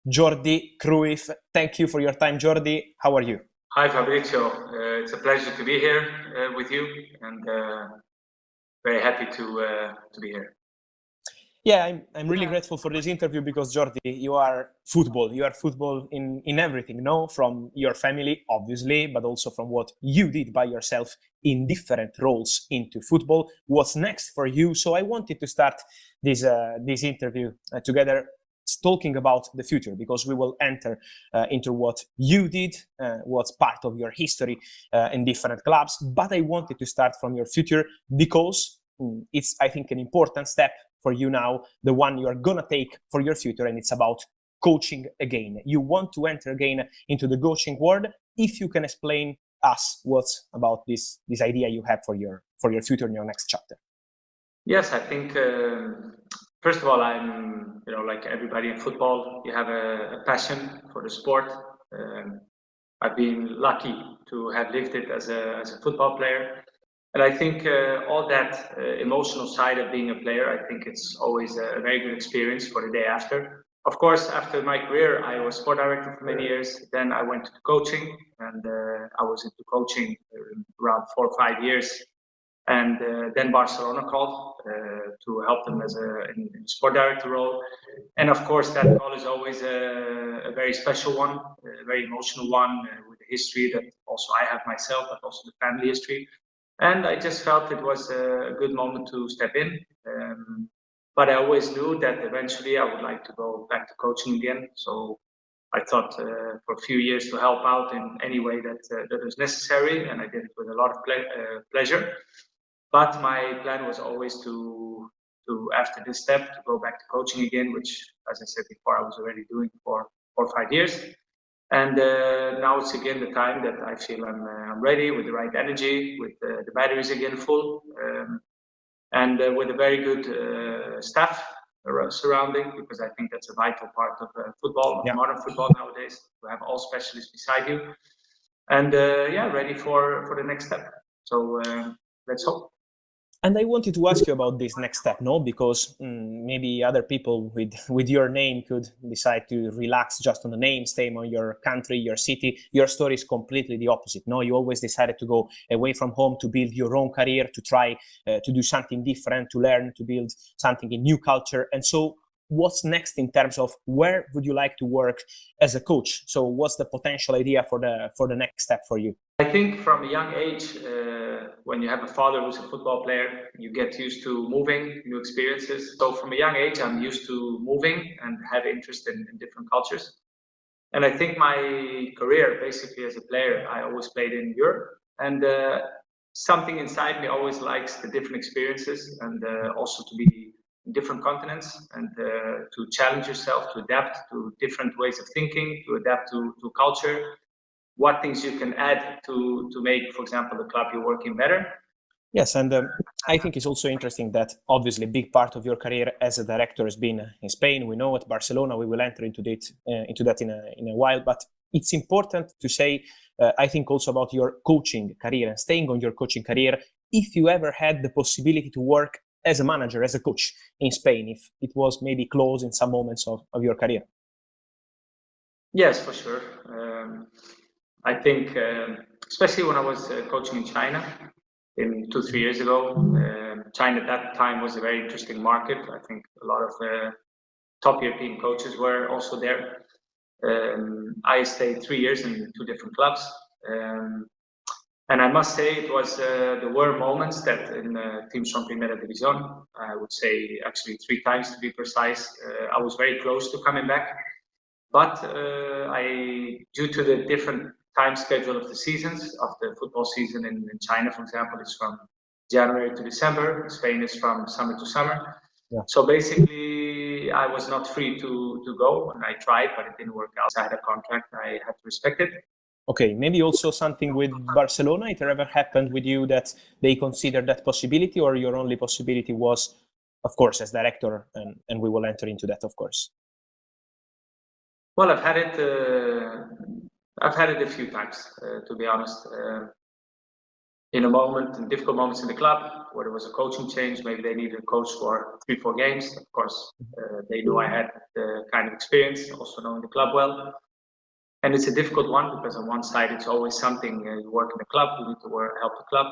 Jordi Cruyff. Thank you for your time, Jordi. How are you? Hi, Fabrizio. It's a pleasure to be here with you, and very happy to be here. Yeah, I'm really grateful for this interview because, Jordi, you are football. You are football in everything, no? From your family, obviously, but also from what you did by yourself in different roles into football. What's next for you? So I wanted to start this interview together talking about the future, because we will enter into what you did, what's part of your history in different clubs. But I wanted to start from your future because it's, I think, an important step for you now, the one you are gonna take for your future, and it's about coaching again. You want to enter again into the coaching world. If you can explain us what's about this idea you have for your future in your next chapter. Yes, I think first of all, I'm like everybody in football, you have a passion for the sport. I've been lucky to have lived it as a football player. And I think all that emotional side of being a player, I think it's always a very good experience for the day after. Of course, after my career, I was sport director for many years. Then I went to coaching, and I was into coaching around 4 or 5 years. And then Barcelona called to help them as in sport director role. And of course, that call is always a very special one, a very emotional one, with a history that also I have myself, but also the family history. And I just felt it was a good moment to step in. But I always knew that eventually I would like to go back to coaching again. So I thought for a few years to help out in any way that was necessary, and I did it with a lot of pleasure. But my plan was always to after this step to go back to coaching again, which, as I said before, I was already doing for 4 or 5 years. And now it's again the time that I feel I'm ready, with the right energy, with the batteries again full, and with a very good staff surrounding, because I think that's a vital part of football, Yeah. modern football nowadays, to have all specialists beside you. And ready for the next step. So let's hope. And I wanted to ask you about this next step, no? Because maybe other people with your name could decide to relax just on the name, stay on your country, your city. Your story is completely the opposite, no? You always decided to go away from home to build your own career, to try to do something different, to learn, to build something in new culture. And so what's next in terms of where would you like to work as a coach? So what's the potential idea for the next step for you? I think from a young age, when you have a father who's a football player, you get used to moving, new experiences. So from a young age, I'm used to moving and have interest in different cultures. And I think my career, basically as a player, I always played in Europe. And something inside me always likes the different experiences, and also to be in different continents, and to challenge yourself, to adapt to different ways of thinking, to adapt to culture, what things you can add to make, for example, the club you're working better. Yes, and I think it's also interesting that obviously a big part of your career as a director has been in Spain. We know at Barcelona. We will enter into that in a while. But it's important to say, I think, also about your coaching career and staying on your coaching career. If you ever had the possibility to work as a manager, as a coach in Spain, if it was maybe close in some moments of your career. Yes, for sure. I think, especially when I was coaching in China 2-3 years ago, China at that time was a very interesting market. I think a lot of top European coaches were also there. I stayed 3 years in 2 different clubs. And I must say it was there were moments that in teams from Primera División, I would say actually 3 times to be precise, I was very close to coming back. But due to the different time schedule of the seasons, of the football season in China, for example, is from January to December. Spain is from summer to summer. Yeah. So basically, I was not free to go, and I tried, but it didn't work out. I had a contract, I had to respect it. Okay, maybe also something with Barcelona. It ever happened with you that they considered that possibility, or your only possibility was, of course, as director, and we will enter into that, of course. Well, I've had it a few times, to be honest. in difficult moments in the club, where there was a coaching change, maybe they needed a coach for 3-4 games. Of course, they knew I had the kind of experience, also knowing the club well. And it's a difficult one because on one side, it's always something, you work in the club, you need to help the club.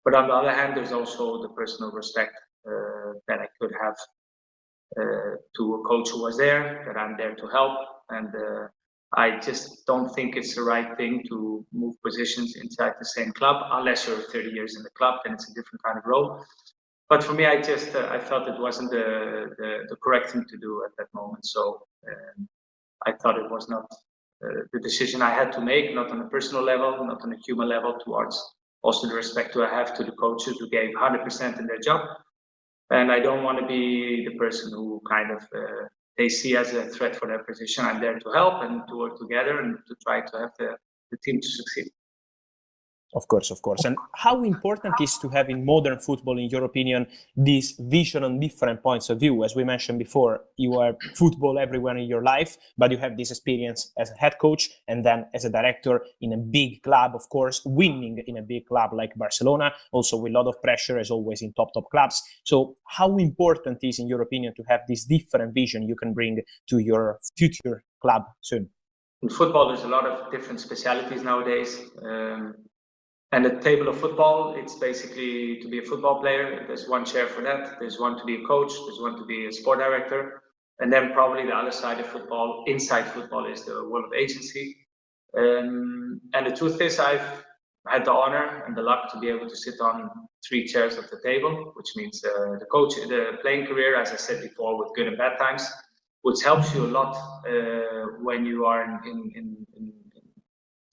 But on the other hand, there's also the personal respect that I could have to a coach who was there, that I'm there to help. And I just don't think it's the right thing to move positions inside the same club, unless you're 30 years in the club, then it's a different kind of role. But for me, I just I felt it wasn't the correct thing to do at that moment. So I thought it was not the decision I had to make, not on a personal level, not on a human level, towards also the respect I have to the coaches who gave 100% in their job. And I don't want to be the person who kind of they see as a threat for their position. I'm there to help and to work together and to try to have the team to succeed. Of course. And how important is to have in modern football, in your opinion, this vision on different points of view? As we mentioned before, you are football everywhere in your life, but you have this experience as a head coach and then as a director in a big club, of course, winning in a big club like Barcelona, also with a lot of pressure as always in top clubs. So how important is, in your opinion, to have this different vision you can bring to your future club soon? In football, there's a lot of different specialities nowadays. And the table of football, it's basically to be a football player. There's one chair for that. There's one to be a coach. There's one to be a sport director. And then probably the other side of football, inside football, is the world of agency. And the truth is, I've had the honor and the luck to be able to sit on 3 chairs of the table, which means the playing career, as I said before, with good and bad times, which helps you a lot when you are in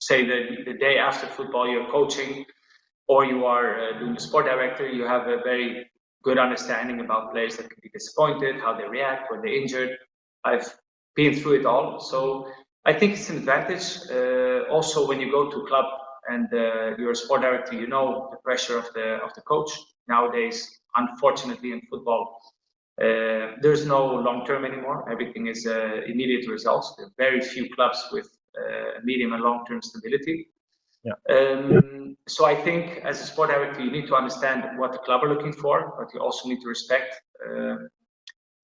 say the day after football, you're coaching, or you are doing the sport director. You have a very good understanding about players that can be disappointed, how they react when they're injured. I've been through it all, so I think it's an advantage. Also, when you go to a club and you're a sport director, you know the pressure of the coach. Nowadays, unfortunately, in football, there's no long term anymore. Everything is immediate results. There are very few clubs with medium and long term stability. Yeah. So I think as a sport director, you need to understand what the club are looking for, but you also need to respect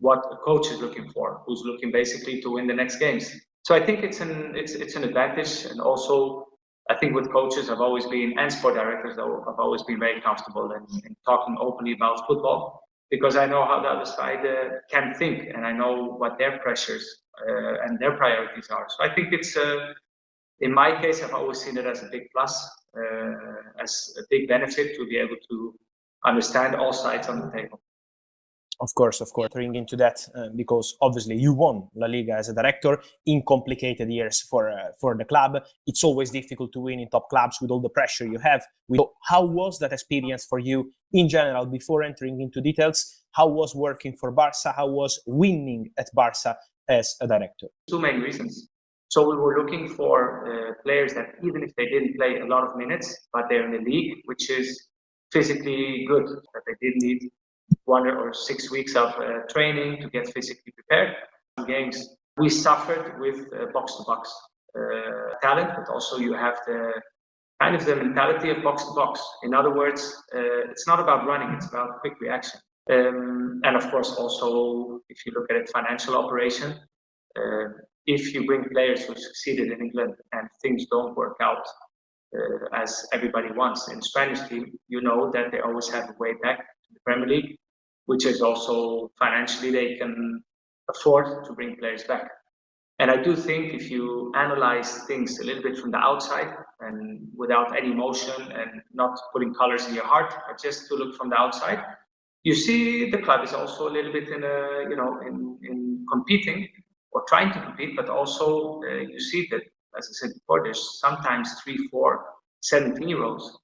what a coach is looking for, who's looking basically to win the next games. So I think it's an advantage. And also, I think with coaches, I've always been, and sport directors, I've always been very comfortable in talking openly about football, because I know how the other side can think, and I know what their pressures and their priorities are. So I think it's, in my case, I've always seen it as a big plus, as a big benefit to be able to understand all sides on the table. Of course, entering into that because obviously you won La Liga as a director in complicated years for the club. It's always difficult to win in top clubs with all the pressure you have. How was that experience for you in general? Before entering into details, how was working for Barca? How was winning at Barca as a director? 2 main reasons. So we were looking for players that, even if they didn't play a lot of minutes, but they're in the league, which is physically good, that they didn't need 1 or 6 weeks of training to get physically prepared. Games, we suffered with box-to-box talent, but also you have the kind of the mentality of box-to-box. In other words, it's not about running, it's about quick reaction. And of course, also, if you look at it, financial operation, if you bring players who succeeded in England and things don't work out as everybody wants in the Spanish team, you know that they always have a way back to the Premier League, which is also financially they can afford to bring players back. And I do think if you analyze things a little bit from the outside and without any emotion and not putting colors in your heart, but just to look from the outside, you see the club is also a little bit in a, in competing or trying to compete, but also you see that, as I said before, there's sometimes 3, 4, 17-year-olds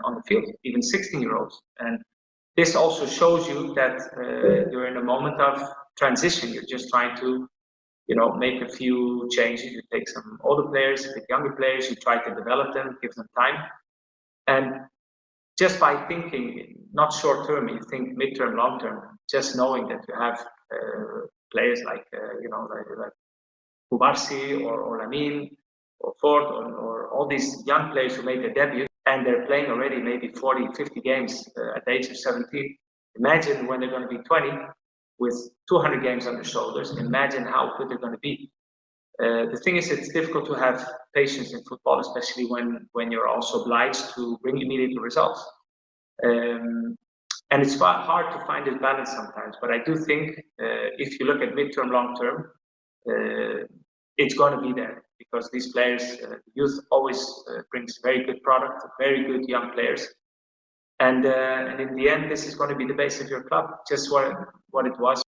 on the field, even 16-year-olds. And this also shows you that you're in a moment of transition. You're just trying to, make a few changes. You take some older players, you take younger players, you try to develop them, give them time. And just by thinking, not short term, you think mid-term, long term, just knowing that you have players like, like Cubarsí or Lamin or Ford or all these young players who made their debut, and they're playing already maybe 40, 50 games at the age of 17. Imagine when they're going to be 20 with 200 games on their shoulders. Imagine how good they're going to be. The thing is, it's difficult to have patience in football, especially when you're also obliged to bring immediate results. And it's hard to find this balance sometimes, but I do think if you look at midterm, long term, it's going to be there, because these players, youth always brings very good product, very good young players. And in the end, this is going to be the base of your club, just what it was